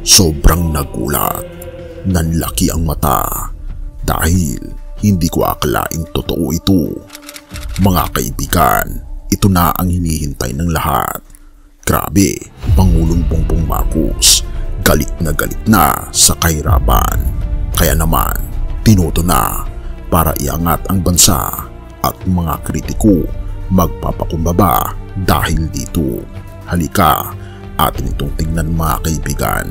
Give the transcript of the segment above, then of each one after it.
Sobrang nagulat. Nanlaki ang mata dahil hindi ko akalaing totoo ito. Mga kaibigan, ito na ang hinihintay ng lahat. Grabe, Pangulong Bongbong Marcos, galit na sa kahirapan. Kaya naman, tinoto na para iangat ang bansa at mga kritiko magpapakumbaba dahil dito. Halika, atin itong tingnan mga kaibigan.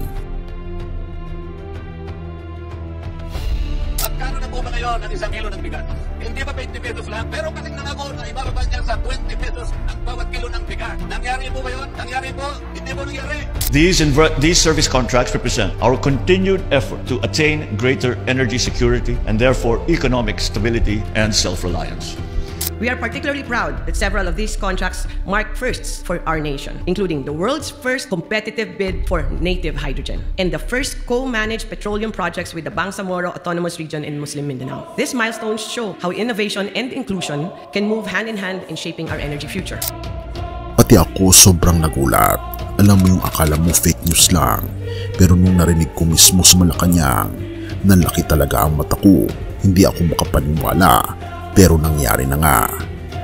Magkano na po ba ngayon ang isang kilo ng bigas? Hindi ba 20 pesos lang? Pero kasing nangako na ibababa niya sa 20 pesos ang bawat kilo ng bigas. Nangyari po ba yun? Nangyari po? Hindi po nangyari. These service contracts represent our continued effort to attain greater energy security and therefore economic stability and self-reliance. We are particularly proud that several of these contracts mark firsts for our nation, including the world's first competitive bid for native hydrogen and the first co-managed petroleum projects with the Bangsamoro Autonomous Region in Muslim Mindanao. These milestones show how innovation and inclusion can move hand in hand in shaping our energy future. Pati ako sobrang nagulat. Alam mo yung akala mo fake news lang, pero nung narinig ko mismo sa Malacanang, nanlaki talaga ang mata ko. Hindi ako makapaniwala. Pero nangyari na nga.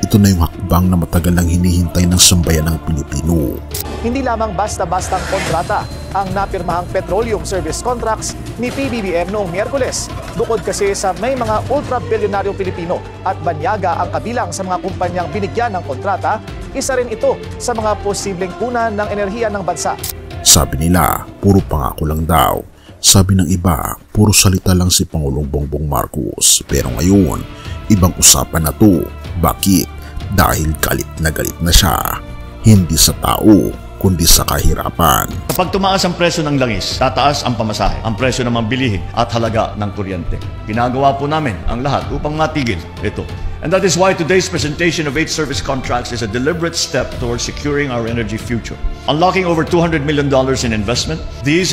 Ito na yung hakbang na matagal nang hinihintay ng sambayan ng Pilipino. Hindi lamang basta-bastang kontrata ang napirmahang petroleum service contracts ni PBBM noong Miyerkules. Bukod kasi sa may mga ultra-bilyonaryong Pilipino at banyaga ang kabilang sa mga kumpanyang binigyan ng kontrata, isa rin ito sa mga posibleng una ng enerhiya ng bansa. Sabi nila, puro pangako lang daw. Sabi ng iba, puro salita lang si Pangulong Bongbong Marcos. Pero ngayon, ibang usapan na to. Bakit? Dahil galit na siya. Hindi sa tao, kundi sa kahirapan. Kapag tumaas ang presyo ng langis, tataas ang pamasahe, ang presyo ng mga bilihin at halaga ng kuryente. Ginagawa po namin ang lahat upang matigil ito. And that is why today's presentation of 8 service contracts is a deliberate step towards securing our energy future. Unlocking over $200 million in investment, these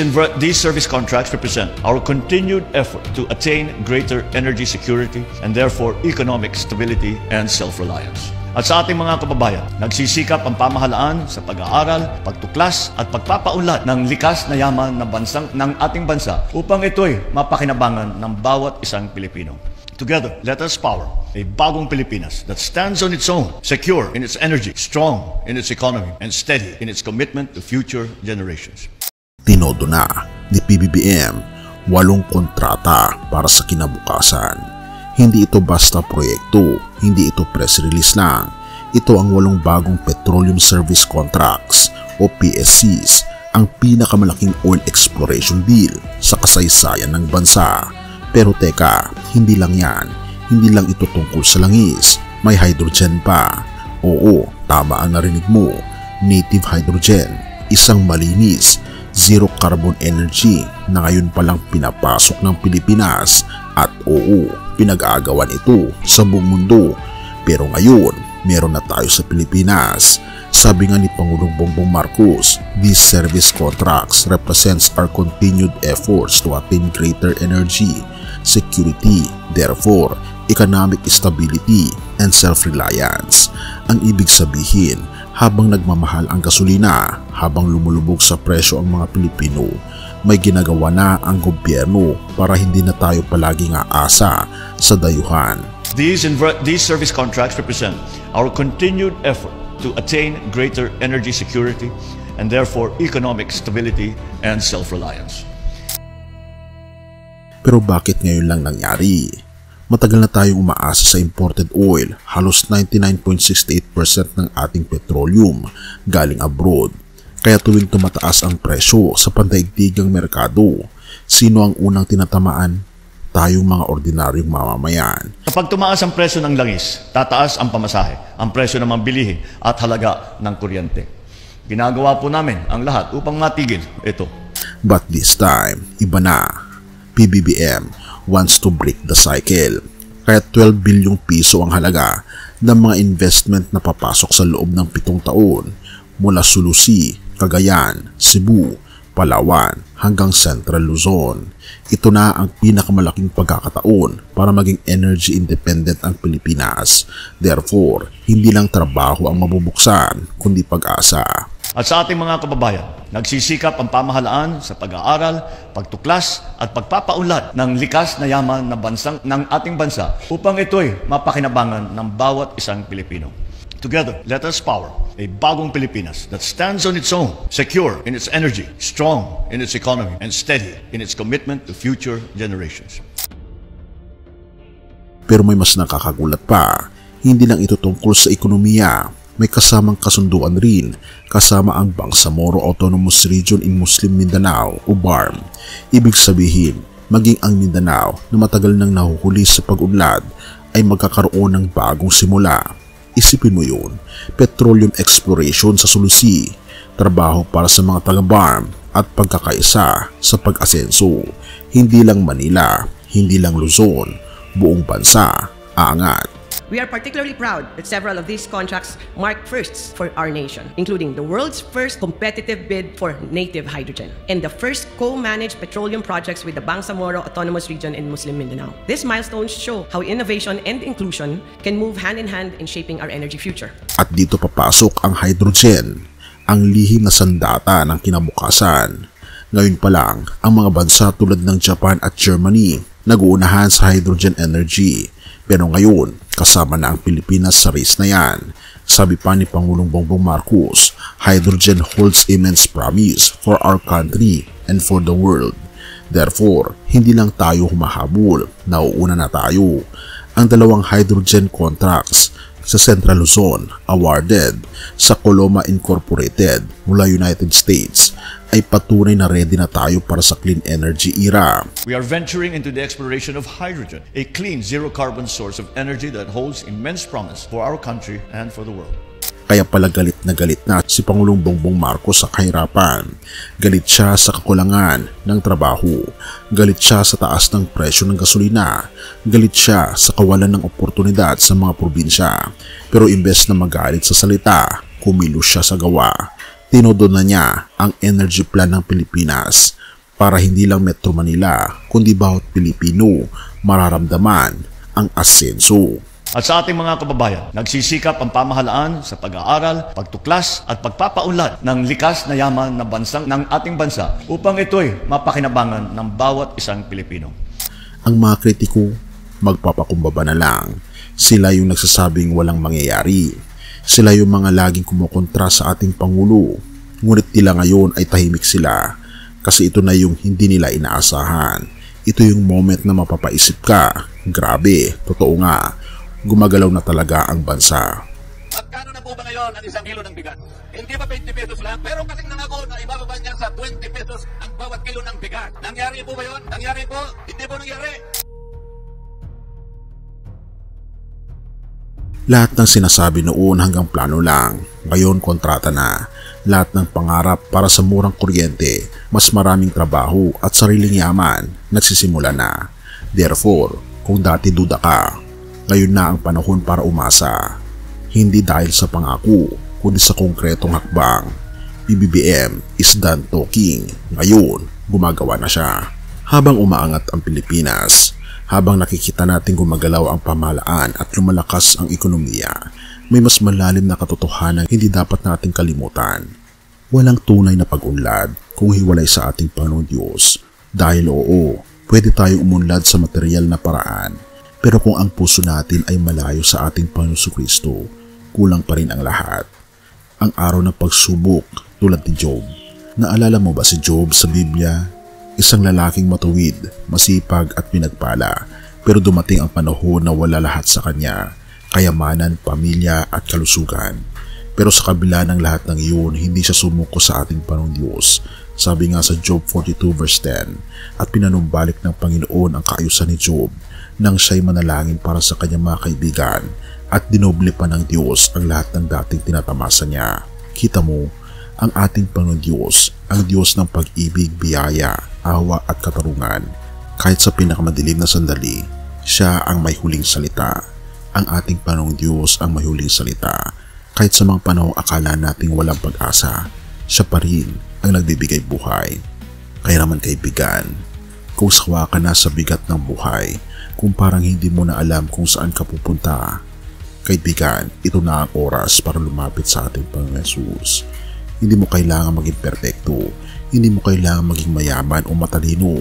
service contracts represent our continued effort to attain greater energy security and therefore economic stability and self-reliance. At sa ating mga kababayan, nagsisikap ang pamahalaan sa pag-aaral, pagtuklas at pagpapaunlad ng likas na yaman ng ating bansa upang ito'y mapakinabangan ng bawat isang Pilipino. Together, let us power a bagong Pilipinas that stands on its own, secure in its energy, strong in its economy, and steady in its commitment to future generations. Tinodo na ni PBBM 8 kontrata para sa kinabukasan. Hindi ito basta proyekto, hindi ito press release lang. Ito ang 8 bagong petroleum service contracts o PSCs, ang pinakamalaking oil exploration deal sa kasaysayan ng bansa. Pero teka, hindi lang yan. Hindi lang ito tungkol sa langis. May hydrogen pa. Oo, tama ang narinig mo. Native hydrogen. Isang malinis, zero carbon energy na ngayon palang pinapasok ng Pilipinas. At oo, pinag-aagawan ito sa buong mundo. Pero ngayon, meron na tayo sa Pilipinas. Sabi nga ni Pangulong Bongbong Marcos, these service contracts represents our continued efforts to attain greater energy security, therefore economic stability and self-reliance. Ang ibig sabihin, habang nagmamahal ang gasolina, habang lumulubog sa presyo ang mga Pilipino, may ginagawa na ang gobyerno para hindi na tayo palaging aasa sa dayuhan. These service contracts represent our continued effort to attain greater energy security and therefore economic stability and self-reliance. Pero bakit ngayon lang nangyari? Matagal na tayong umaasa sa imported oil. Halos 99.68% ng ating petroleum galing abroad. Kaya tuwing tumataas ang presyo sa pandaigdigang merkado, sino ang unang tinatamaan? Tayong mga ordinaryong mamamayan. Kapag tumaas ang presyo ng langis, tataas ang pamasahe, ang presyo ng mga bilihin at halaga ng kuryente. Ginagawa po namin ang lahat upang matigil ito. But this time, iba na. PBBM wants to break the cycle. Kaya 12 bilyong piso ang halaga ng mga investment na papasok sa loob ng 7 taon mula Sulusi, Cagayan, Cebu, Palawan hanggang Central Luzon. Ito na ang pinakamalaking pagkakataon para maging energy independent ang Pilipinas. Therefore, hindi lang trabaho ang mabubuksan, kundi pag-asa. At sa ating mga kababayan, nagsisikap ang pamahalaan sa pag-aaral, pagtuklas at pagpapaunlad ng likas na yaman ng ating bansa upang ito'y mapakinabangan ng bawat isang Pilipino. Together, let us power a bagong Pilipinas that stands on its own, secure in its energy, strong in its economy, and steady in its commitment to future generations. Pero may mas nakakagulat pa, hindi lang ito tungkol sa ekonomiya. May kasamang kasunduan rin kasama ang Bangsamoro Autonomous Region in Muslim Mindanao o BARM. Ibig sabihin, maging ang Mindanao na matagal nang nahuhuli sa pag-unlad ay magkakaroon ng bagong simula. Isipin mo yun, petroleum exploration sa Sulusi, trabaho para sa mga taga-BARM at pagkakaisa sa pag-asenso. Hindi lang Manila, hindi lang Luzon, buong bansa, aangat. We are particularly proud that several of these contracts mark firsts for our nation, including the world's first competitive bid for native hydrogen and the first co-managed petroleum projects with the Bangsamoro Autonomous Region in Muslim Mindanao. These milestones show how innovation and inclusion can move hand in hand in shaping our energy future. At dito papasok ang hydrogen, ang lihim na sandata ng kinabukasan. Ngayon pa lang, ang mga bansa tulad ng Japan at Germany nag-uunahan sa hydrogen energy. Pero ngayon, kasama na ang Pilipinas sa race na yan. Sabi pa ni Pangulong Bongbong Marcos, hydrogen holds immense promise for our country and for the world. Therefore, hindi lang tayo humahabol, nauuna na tayo. Ang dalawang hydrogen contracts sa Central Luzon awarded sa Coloma Incorporated mula United States ay patunay na ready na tayo para sa clean energy era. We are venturing into the exploration of hydrogen, a clean, zero-carbon source of energy that holds immense promise for our country and for the world. Kaya pala galit na si Pangulong Bongbong Marcos sa kahirapan. Galit siya sa kakulangan ng trabaho. Galit siya sa taas ng presyo ng gasolina. Galit siya sa kawalan ng oportunidad sa mga probinsya. Pero imbes na magalit sa salita, kumilos siya sa gawa. Tinodo na niya ang energy plan ng Pilipinas para hindi lang Metro Manila kundi bawat Pilipino mararamdaman ang asenso. At sa ating mga kababayan, nagsisikap ang pamahalaan sa pag-aaral, pagtuklas at pagpapaunlad ng likas na yaman ng ating bansa upang ito'y mapakinabangan ng bawat isang Pilipino. Ang mga kritiko, magpapakumbaba na lang. Sila yung nagsasabing walang mangyayari. Sila yung mga laging kumukontra sa ating Pangulo. Ngunit tila ngayon ay tahimik sila kasi ito na yung hindi nila inaasahan. Ito yung moment na mapapaisip ka, grabe, totoo nga, gumagalaw na talaga ang bansa. Magkano na po ba ngayon ang isang kilo ng bigas? Hindi ba 20 pesos lang? Pero kasing nangako na ibababa niya sa 20 pesos ang bawat kilo ng bigas. Nangyari po ba yun? Nangyari po? Hindi po nangyari. Lahat ng sinasabi noon hanggang plano lang, ngayon kontrata na. Lahat ng pangarap para sa murang kuryente, mas maraming trabaho at sariling yaman, nagsisimula na. Therefore, kung dati duda ka, ngayon na ang panahon para umasa. Hindi dahil sa pangako, kundi sa konkretong hakbang. PBBM is done talking. Ngayon, gumagawa na siya. Habang umaangat ang Pilipinas, habang nakikita natin gumagalaw ang pamahalaan at lumalakas ang ekonomiya, may mas malalim na katotohanan hindi dapat nating kalimutan. Walang tunay na pag-unlad kung hiwalay sa ating Panginoon Diyos. Dahil oo, pwede tayong umunlad sa material na paraan. Pero kung ang puso natin ay malayo sa ating Panginoon Kristo, kulang pa rin ang lahat. Ang araw ng pagsubok tulad ni Job. Naalala mo ba si Job sa Biblia? Isang lalaking matuwid, masipag at pinagpala, pero dumating ang panahon na wala lahat sa kanya, kayamanan, pamilya at kalusugan. Pero sa kabila ng lahat ng iyon, hindi siya sumuko sa ating Panginoong Diyos. Sabi nga sa Job 42 verse 10, at pinanumbalik ng Panginoon ang kaayusan ni Job nang siya'y manalangin para sa kanyang mga kaibigan at dinoble pa ng Diyos ang lahat ng dating tinatamasa niya. Kita mo, ang ating Panginoon Diyos, ang Diyos ng pag-ibig, biyaya, awa at katarungan. Kahit sa pinakamadilim na sandali, siya ang may huling salita. Ang ating Panginoong Diyos ang may huling salita. Kahit sa mga panahong akala nating walang pag-asa, siya pa rin ang nagbibigay buhay. Kaya naman kaibigan, kung sawa ka na sa bigat ng buhay, kung parang hindi mo na alam kung saan ka pupunta, kaibigan, ito na ang oras para lumapit sa ating Panginoon Hesus. Hindi mo kailangan maging perpekto, hindi mo kailangan maging mayaman o matalino.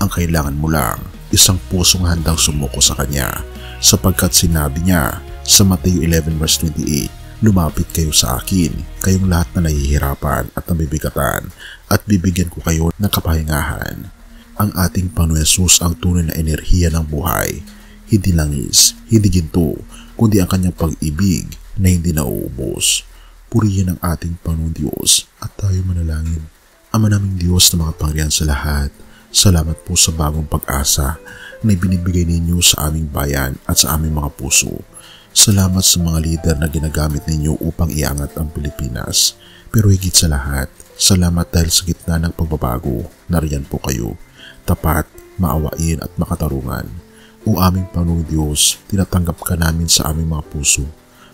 Ang kailangan mo lang, isang pusong handang sumuko sa Kanya, sapagkat sinabi niya sa Mateo 11 verse 28, lumapit kayo sa akin, kayong lahat na nahihirapan at nabibigatan, at bibigyan ko kayo ng kapahingahan. Ang ating Panginoon Hesus ang tunay na enerhiya ng buhay, hindi langis, hindi ginto, kundi ang Kanyang pag-ibig na hindi nauubos. Purihin ang ating Panginoon Diyos at tayo manalangin. Ama naming Diyos na mga pangyarihan sa lahat, salamat po sa bagong pag-asa na ibinibigay ninyo sa aming bayan at sa aming mga puso. Salamat sa mga lider na ginagamit ninyo upang iangat ang Pilipinas. Pero higit sa lahat, salamat dahil sa gitna ng pagbabago, nariyan po kayo, tapat, maawain at makatarungan. O aming Panginoong Diyos, tinatanggap ka namin sa aming mga puso.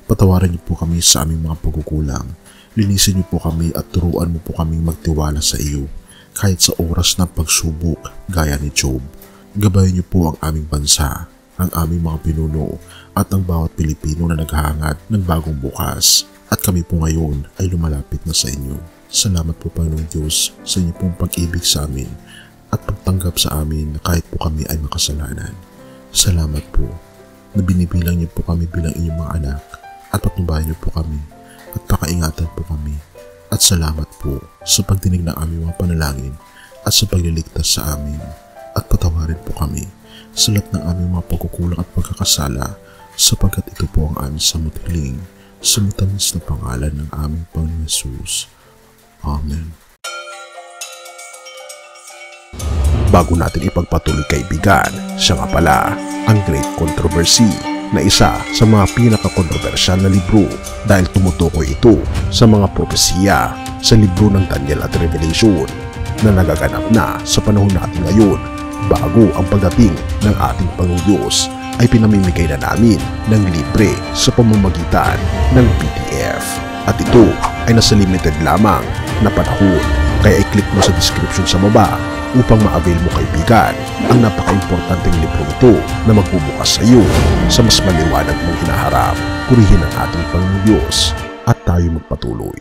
Patawarin niyo po kami sa aming mga pagkukulang. Linisin niyo po kami at turuan mo po kaming magtiwala sa iyo, kahit sa oras ng pagsubok gaya ni Job. Gabayan niyo po ang aming bansa, ang aming mga pinuno at ang bawat Pilipino na naghahangad ng bagong bukas. At kami po ngayon ay lumalapit na sa inyo. Salamat po Panginoong Diyos sa inyo pong pag-ibig sa amin at pagtanggap sa amin na kahit po kami ay makasalanan. Salamat po na binibilang niyo po kami bilang inyong mga anak at patnubayan niyo po kami at pakaingatan po kami. At salamat po sa pagdinig ng aming mga panalangin at sa pagliligtas sa amin. At patawarin po kami sa lahat ng aming mga pagkukulang at pagkakasala, sapagkat ito po ang aming samutiling sa matamis na pangalan ng aming Panginoon Hesus. Amen. Bago natin ipagpatuloy kaibigan, siya nga pala ang Great Controversy, na isa sa mga pinaka-kontrobersyal na libro dahil tumutukoy ito sa mga propesiya sa libro ng Daniel at Revelation na nagaganap na sa panahon natin ngayon. Bago ang pagdating ng ating Panginoong Diyos ay pinamimigay na namin ng libre sa pamamagitan ng PDF. At ito ay nasa limited lamang na panahon, kaya i-click mo sa description sa baba upang ma-avail mo kaibigan ang napaka-importanteng libro ito na magbubukas sa iyo sa mas maliwanag mong hinaharap. Purihin ang ating Panginoong Diyos at tayo magpatuloy.